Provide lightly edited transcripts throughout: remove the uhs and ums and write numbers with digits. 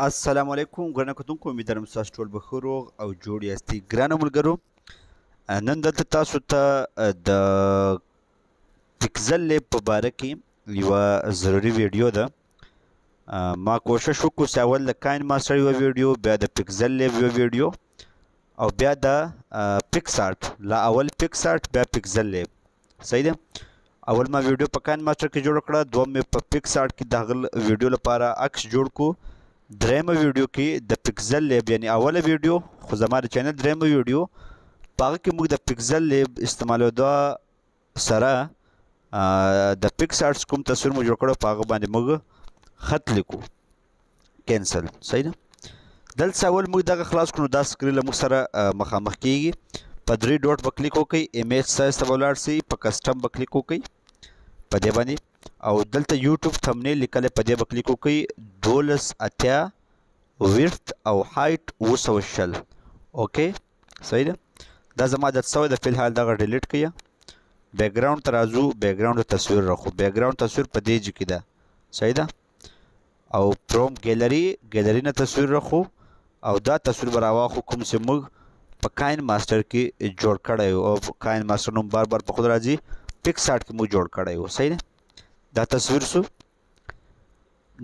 السلام علیکم ګرانه کتونکو امیدوارم ستاسو ټول به ښه روغ او جوړ یاستئ. ګرانو ملګرو، نن دلته تاسو ته د پکزل لیب په باره کې یوه ضروري ویډیو ده. ما کوشش وکړو چې اول د کاین ماسټر یوه ویډیو، بیا د پکزل لیب یوه ویډیو او بیا د پکس آرټ، لا اول پکس آرټ بیا پکزل لیب. صحیح ده؟ اول ما ویډیو په کاین ماسټر کې جوړ کړه، دوم مې په پکس آرټ کې د هغه ویډیو لپاره عکس جوړ کړو. درېیمه ویډیو کې د پکزل لیب یعنی اوله ویډیو خو زما د چینل درېیمه ویډیو په هغه کې موږ د پکزل لیب استعمالېدو سره د پکس آرټس کوم تصویر مو جوړ کړو په هغه باندې موږ خط لیکو کینسل. صحیح ده؟ دلته اول موږ دغه خلاص کړو، دا سکرین له موږ سره مخامخ کیږي. په 3 ډاټ به کلیک وکړئ، ایمیج سایز ته به ولاړ شئ، په کسټم به کلیک وکړئ په دې باندې، او دلته یوټیوب تمنیل لیکلی په دې به کلیک وکړئ. 12 ویرت او هایټ 260. اوکې صحیح ده؟ دا زما د څه د فلحال دغه ډیلیټ کړئ. بیک ګراوند ته راځو، بیک ګراوند ته تصویر راخو، بیک ګراوند تصویر په دې ځای کې ده. صحیح ده؟ او پروم ګیلري نه تصویر راخو او دا تصویر به راواخو کوم چې موږ په کاین ماسټر کې جوړ کړی و، او کاین ماسټر نوم بار بار په خود راځي، پکس آرټ کې موږ جوړ کړی و. صحیح ده؟ دا تصویر سو.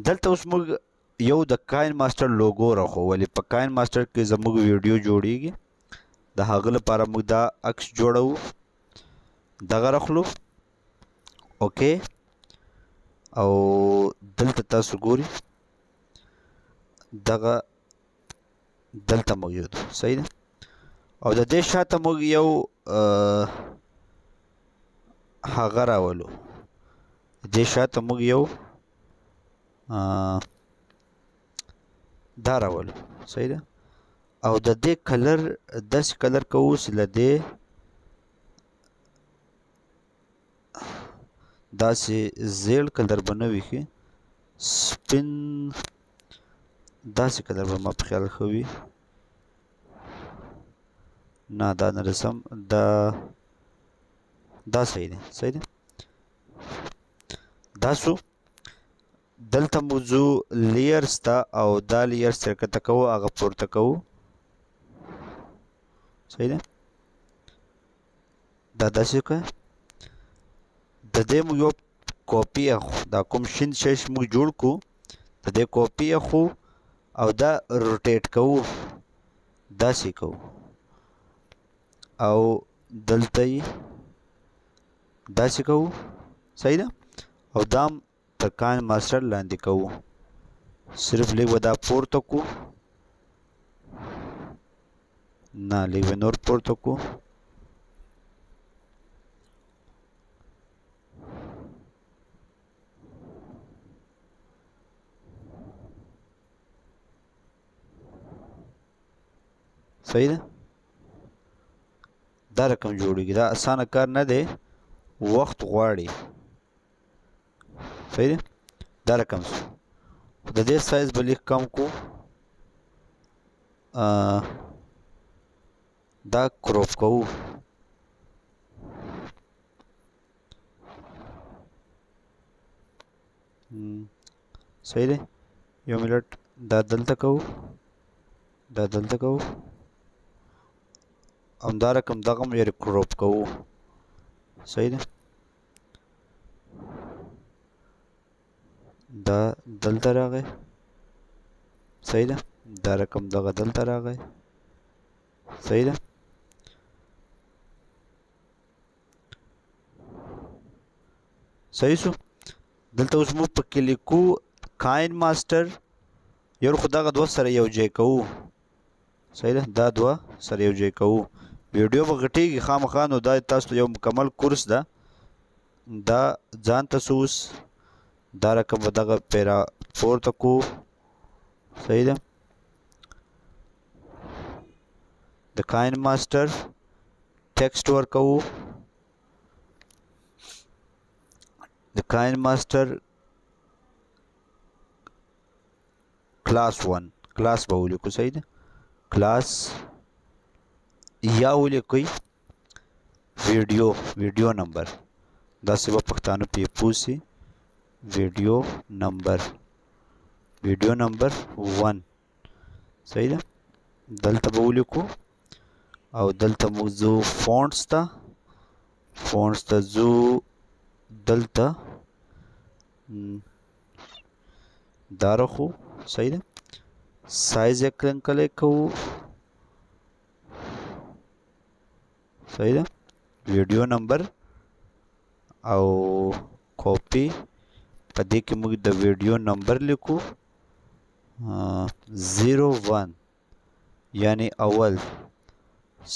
دلته اوس موږ یو د کاین ماسټر لوګو راخو، ولې په کاین ماسټر کې زموږ ویډیو جوړیږي، د هغه لپاره موږ دا عکس جوړو، دغه راخلو. اوکې، او دلته تاسو ګوري دغه دلته موجود. صحیح ده؟ او د دې شاته موږ یو هغه راولو، دې شاته موږ یو دا راولو. صحیح ده؟ او د دې کلر داسې کلر کوو چې له دې داسې زیړ کلر به نه وي، ښې سپین داسې کلر به ما په خیال ښه وي. نه دا نه رسم، دا صحیح دی. صحیح دی؟ دا سو دلته موضوع لیرز ته، او دا لیرز چرکته کوو هغه پورته کوو. صحیح دی؟ دا داسې که د دې موږ یو کاپي اخو، دا کوم شین شی موږ جوړ کړو د دې کاپي اخو او دا روټیټ کوو، داسې کوو، او دلته یې داسې کوو. صحیح ده؟ او دام تر کاین ماسټر لاندې کوو، صرف لږ به دا پورته کړو، نه لږ به نور پورته کړو. صحیح ده؟ دا رقم جوړیږي، دا اسانه کار نه دی، وخت غواړي. صحیح ده؟ دا رقم شو. د دې سایز به لږ کم کو، دا کروپ کوو. صحیح دی؟ یو منټ دا دلته کوو، دا دلته کوو، همدا رقم دغه هم یې کروپ کوو. صحیح دی؟ دا دلته راغی. صحیح ده؟ دا رقم دغه دلته راغی. صحیح ده؟ صحیح شو. دلته اوس موږ په کې لیکو کاین ماسټر، یو خو دغه دوه سره یو ځای کوو. صحیح ده؟ دا دوه سره یو ځای کوو. ویډیو به غټېږي خامخا، نو دا تاسو ته یو مکمل کورس ده. دا ځان ته اوس دا رقم به دغه پیرا پورته کوو. صحیح ده؟ د کاین ماسټر ټیکسټ ورکوو، د کاین ماسټر کلاس 1 کلاس به ولیکو. صحیح ده؟ کلاس یا ولیکئ ویډیو نمبر، داسې به پښتانه پې پوه سي، ویډیو نمبر. ویډیو نمبر 1 صحیح ده. دلته به ولیکو او دلته موږ ځو فونټس ته ځو. دلته دا راخو صحیح ده. سایز یې کلنکلی کوو صحیح ده. ویډیو نمبر او کاپی په دې کې موږ د ویډیو نمبر لیکو 01 یعنی اول.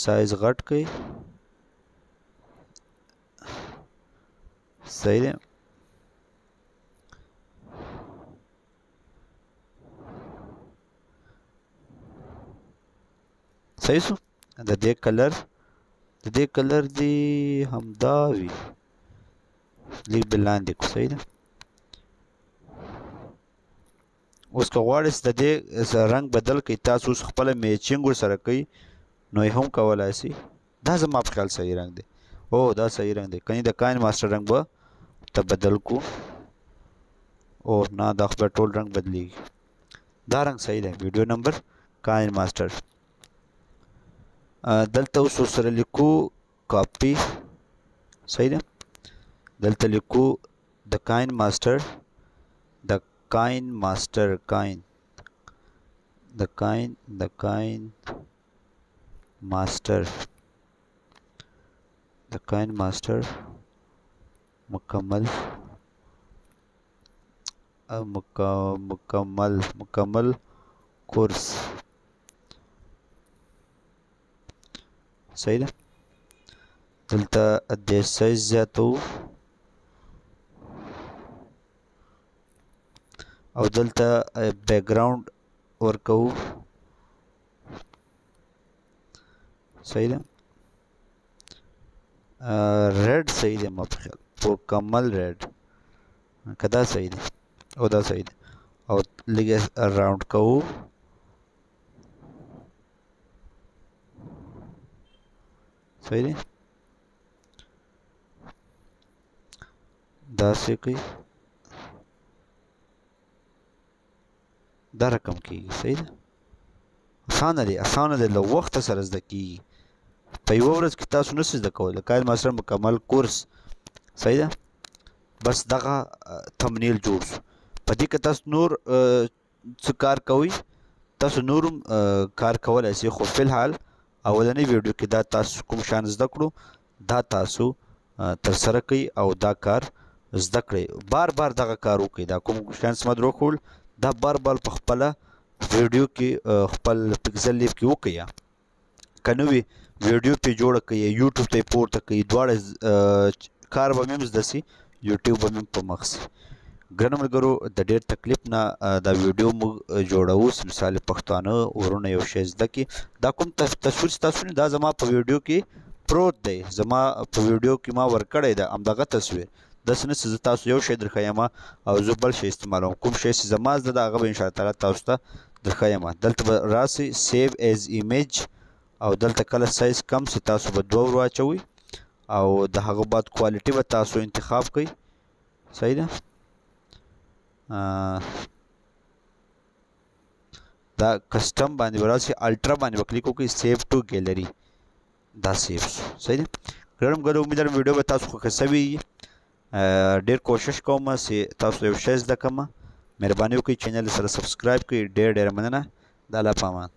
سایز غټ کړئ صحیح ده. صحیح شو. د دې کلر دی همدا وي لیک بلاندې کو صحیح ده. اوس که غواړئ د دې رنګ بدل کړئ تاسو اوس خپله میچینګ ورسره کوئ نو یې هم کولی شئ. دا زما په خیال صحیح رنګ دی. او دا صحیح رنګ دی. کنی د کاین ماسټر رنګ به ته بدل کو. او نه دا خو ټول رنګ بدلیږي. دا رنګ صحیح دی. ویډیو نمبر کاین ماسټر. دلته اوس ورسره لیکو کاپی صحیح ده. دلته لیکو د کاین ماسټر کاین ماسټر مکمل کورس صحیح ده. دلته د سایز زیاتو او دلته بیک گراوند ورکو صحیح ده. ریډ صحیح ده ما په خیال مکمل ریډ که دا صحیح ده او دا صحیح ده. او لږ راوند کوو صحیح ده. داسې کوي دا رقم کېږي صحیح ده. اسانه دی له وخته سره زده کېږي. په یوه ورځ کې تاسو نشئ زده کولی. د کاین ماسټر مکمل کورس صحیح ده. بس دغه تمنیل جوړ شو. په دې کې تاسو نور څه کار کوئ تاسو نور هم کار کولی شئ خو فی الحال اولنۍ ویډیو کې دا تاسو کوم شیان زده کړو دا تاسو ترسره کړئ او دا کار زده کړئ. بار دغه کار وکړئ. دا کوم شیان چې ما در وښول دا بار په خپله ویډیو کې خپل پکسل لیف کې وکړئ. که نه وي ویډیو پې جوړه کړئ یوټیوب ته یې پورته کړئ. دواړه کار به مې هم زده سي یوټیوب به مې په مخ سي. ګرانو ملګرو د ډېر تکلیف نه دا ویډیو موږ جوړوو مثال پښتانه ورونه یو شی زده کړي. دا کوم تصویر چې تاسو وینئ دا زما په ویډیو کې پروت دی. زما په ویډیو کې ما ورکړی دی همدغه تصویر. داسې نه چې زه تاسو یو شی درښیم او زه بل شی استعمالوم. کوم شی چې زما زده ده هغه به انشاءالله تعالی تاسو ته درښیم. دلته به راسئ سیو ایز ایمیج او دلته کله سایز کم سي تاسو به 2 ور واچوئ او د هغه بعد کوالټي به تاسو انتخاب کړئ صحیح ده. دا کسټم باندې به راسئ الټرا باندې به کلیک وکړئ سیو ټو ګیلري دا سیو شو صحیح ده. ګرانو ملګرو امید لرم ویډیو به تاسو خوښه سوې وي. ډېر کوشش کوم چې تاسو یو شی زده کړم. مهرباني وکړئ چینل سره سبسکرایب کړئ. ډېره مننه. د الله په امان.